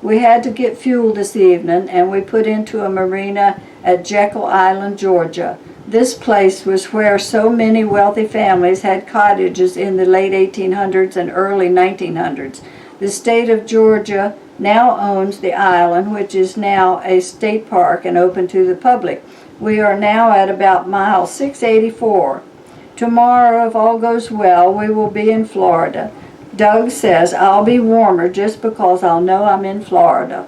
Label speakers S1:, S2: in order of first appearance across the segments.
S1: We had to get fuel this evening, and we put into a marina at Jekyll Island, Georgia. This place was where so many wealthy families had cottages in the late 1800s and early 1900s. The state of Georgia now owns the island, which is now a state park and open to the public. We are now at about mile 684. Tomorrow, if all goes well, we will be in Florida. Doug says I'll be warmer just because I'll know I'm in Florida.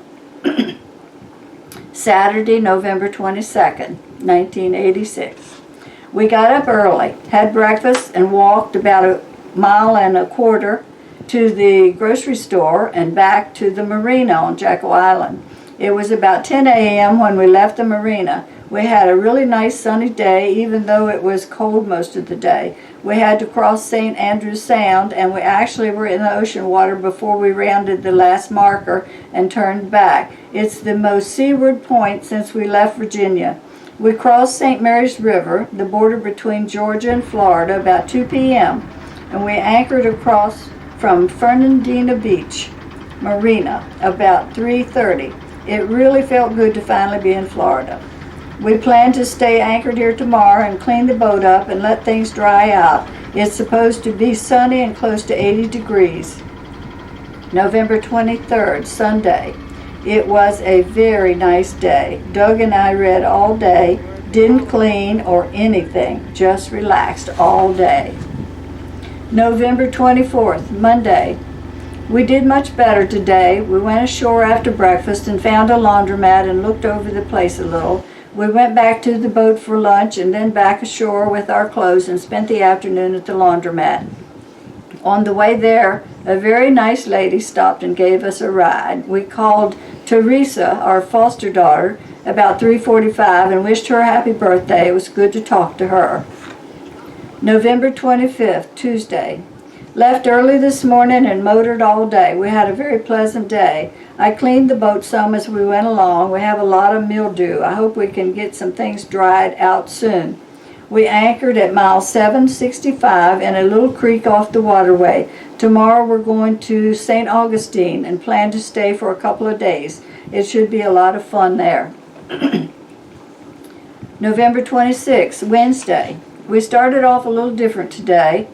S1: Saturday, November 22nd, 1986. We got up early, had breakfast, and walked about a mile and a quarter to the grocery store and back to the marina on Jekyll Island. It was about 10 a.m. when we left the marina. We had a really nice sunny day, even though it was cold most of the day. We had to cross St. Andrews Sound, and we actually were in the ocean water before we rounded the last marker and turned back. It's the most seaward point since we left Virginia. We crossed St. Mary's River, the border between Georgia and Florida, about 2 p.m., and we anchored across from Fernandina Beach Marina about 3:30. It really felt good to finally be in Florida. We plan to stay anchored here tomorrow and clean the boat up and let things dry out. It's supposed to be sunny and close to 80 degrees. November 23rd, Sunday. It was a very nice day. Doug and I read all day, didn't clean or anything, just relaxed all day. November 24th, Monday. We did much better today. We went ashore after breakfast and found a laundromat and looked over the place a little. We went back to the boat for lunch and then back ashore with our clothes and spent the afternoon at the laundromat. On the way there, a very nice lady stopped and gave us a ride. We called Teresa, our foster daughter, about 3:45 and wished her a happy birthday. It was good to talk to her. November 25th, Tuesday. Left early this morning and motored all day. We had a very pleasant day. I cleaned the boat some as we went along. We have a lot of mildew. I hope we can get some things dried out soon. We anchored at mile 765 in a little creek off the waterway. Tomorrow we're going to St. Augustine and plan to stay for a couple of days. It should be a lot of fun there. November 26th, Wednesday. We started off a little different today.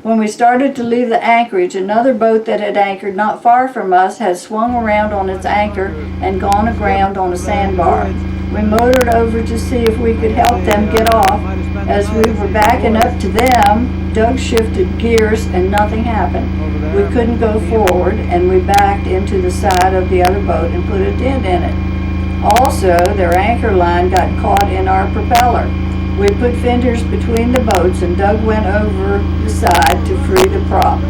S1: When we started to leave the anchorage, another boat that had anchored not far from us had swung around on its anchor and gone aground on a sandbar. We motored over to see if we could help them get off. As we were backing up to them, Doug shifted gears and nothing happened. We couldn't go forward, and we backed into the side of the other boat and put a dent in it. Also, their anchor line got caught in our propeller. We put fenders between the boats, and Doug went over the side to free the prop.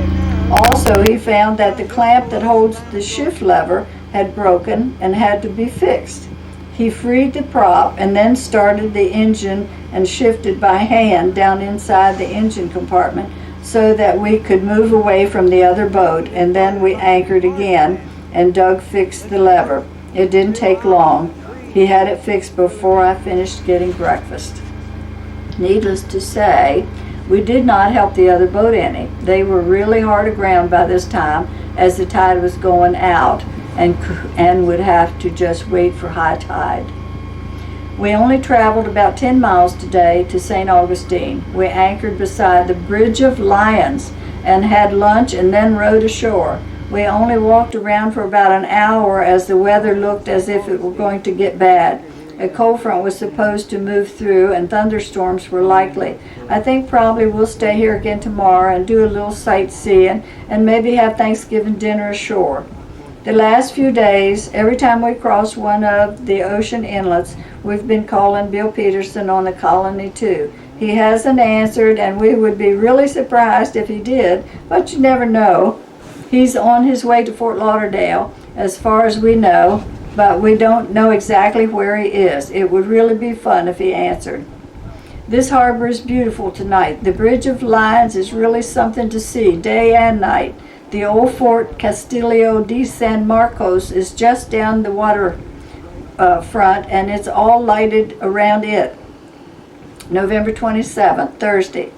S1: Also, he found that the clamp that holds the shift lever had broken and had to be fixed. He freed the prop and then started the engine and shifted by hand down inside the engine compartment so that we could move away from the other boat, and then we anchored again, and Doug fixed the lever. It didn't take long. He had it fixed before I finished getting breakfast. Needless to say, we did not help the other boat any. They were really hard aground by this time as the tide was going out and would have to just wait for high tide. We only traveled about 10 miles today to St. Augustine. We anchored beside the Bridge of Lions and had lunch and then rowed ashore. We only walked around for about an hour as the weather looked as if it were going to get bad. A cold front was supposed to move through and thunderstorms were likely. I think probably we'll stay here again tomorrow and do a little sightseeing and maybe have Thanksgiving dinner ashore. The last few days, every time we cross one of the ocean inlets, we've been calling Bill Peterson on the Colony too. He hasn't answered, and we would be really surprised if he did, but you never know. He's on his way to Fort Lauderdale, as far as we know, but we don't know exactly where he is. It would really be fun if he answered. This harbor is beautiful tonight. The Bridge of Lions is really something to see, day and night. The old Fort Castillo de San Marcos is just down the water front, and it's all lighted around it. November 27th, Thursday.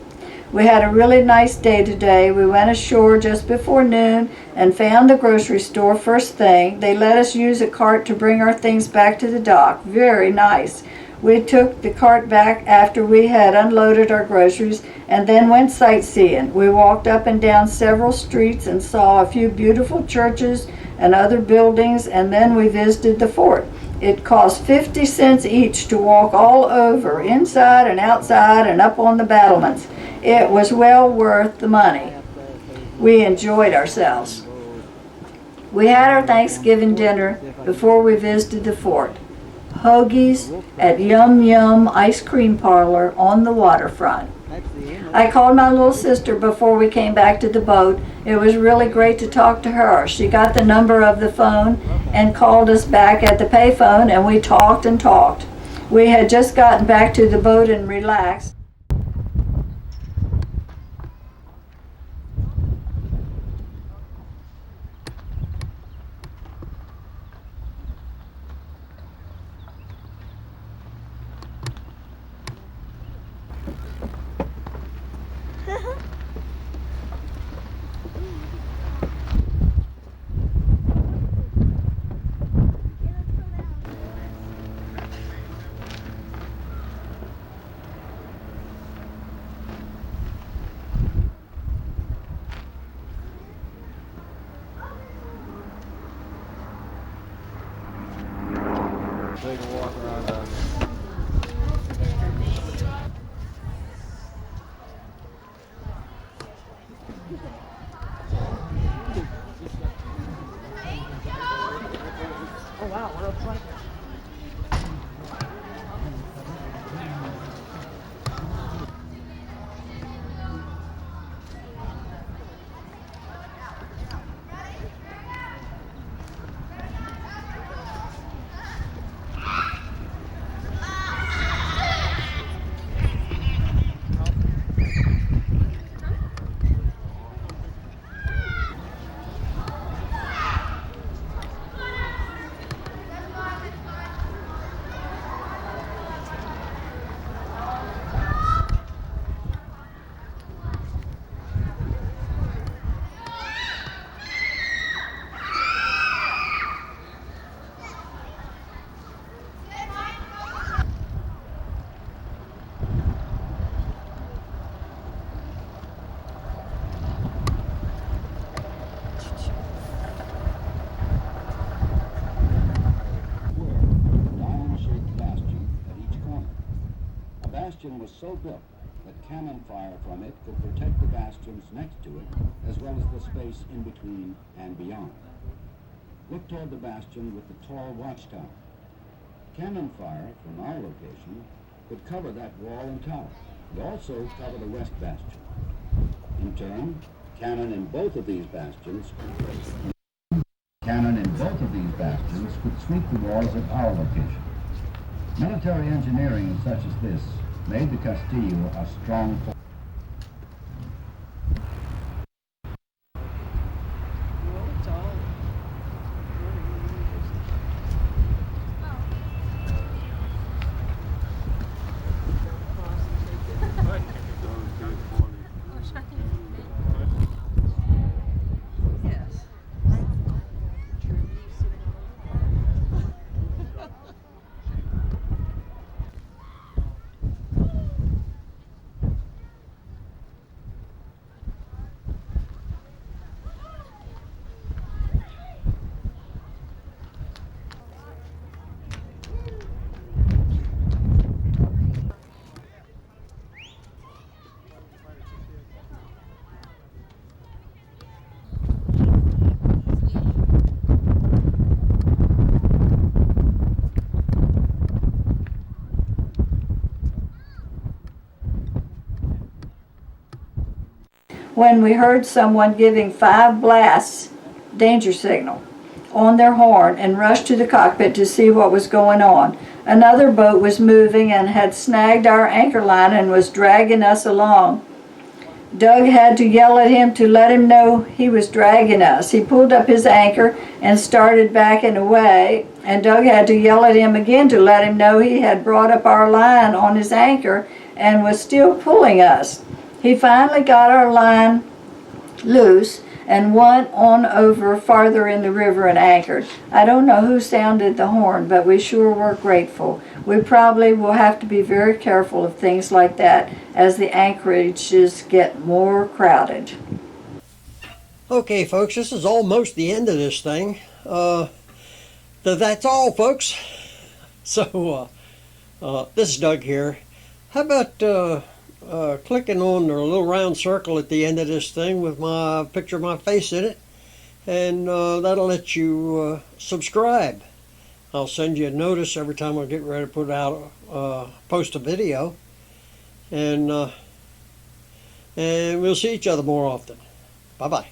S1: We had a really nice day today. We went ashore just before noon and found the grocery store first thing. They let us use a cart to bring our things back to the dock. Very nice. We took the cart back after we had unloaded our groceries and then went sightseeing. We walked up and down several streets and saw a few beautiful churches and other buildings, and then we visited the fort. It cost 50 cents each to walk all over, inside and outside and up on the battlements. It was well worth the money. We enjoyed ourselves. We had our Thanksgiving dinner before we visited the fort. Hoagies at Yum Yum Ice Cream Parlor on the waterfront. I called my little sister before we came back to the boat. It was really great to talk to her. She got the number of the phone and called us back at the payphone, and we talked and talked. We had just gotten back to the boat and relaxed.
S2: Take a walk around down there. Oh wow, what a fun.
S3: bastion was so built that cannon fire from it could protect the bastions next to it, as well as the space in between and beyond. Look toward the bastion with the tall watchtower. Cannon fire from our location could cover that wall and tower, and also cover the west bastion. In turn, cannon in both of these bastions could sweep the walls at our location. Military engineering such as this made the Castillo a strong force.
S1: When we heard someone giving 5 blasts, danger signal, on their horn and rushed to the cockpit to see what was going on. Another boat was moving and had snagged our anchor line and was dragging us along. Doug had to yell at him to let him know he was dragging us. He pulled up his anchor and started backing away, and Doug had to yell at him again to let him know he had brought up our line on his anchor and was still pulling us. He finally got our line loose and went on over farther in the river and anchored. I don't know who sounded the horn, but we sure were grateful. We probably will have to be very careful of things like that as the anchorages get more crowded.
S4: Okay, folks, this is almost the end of this thing. That's all, folks. So, this is Doug here. How about clicking on the little round circle at the end of this thing with my picture of my face in it, and that'll let you subscribe. I'll send you a notice every time I get ready to put out post a video, and we'll see each other more often. Bye bye.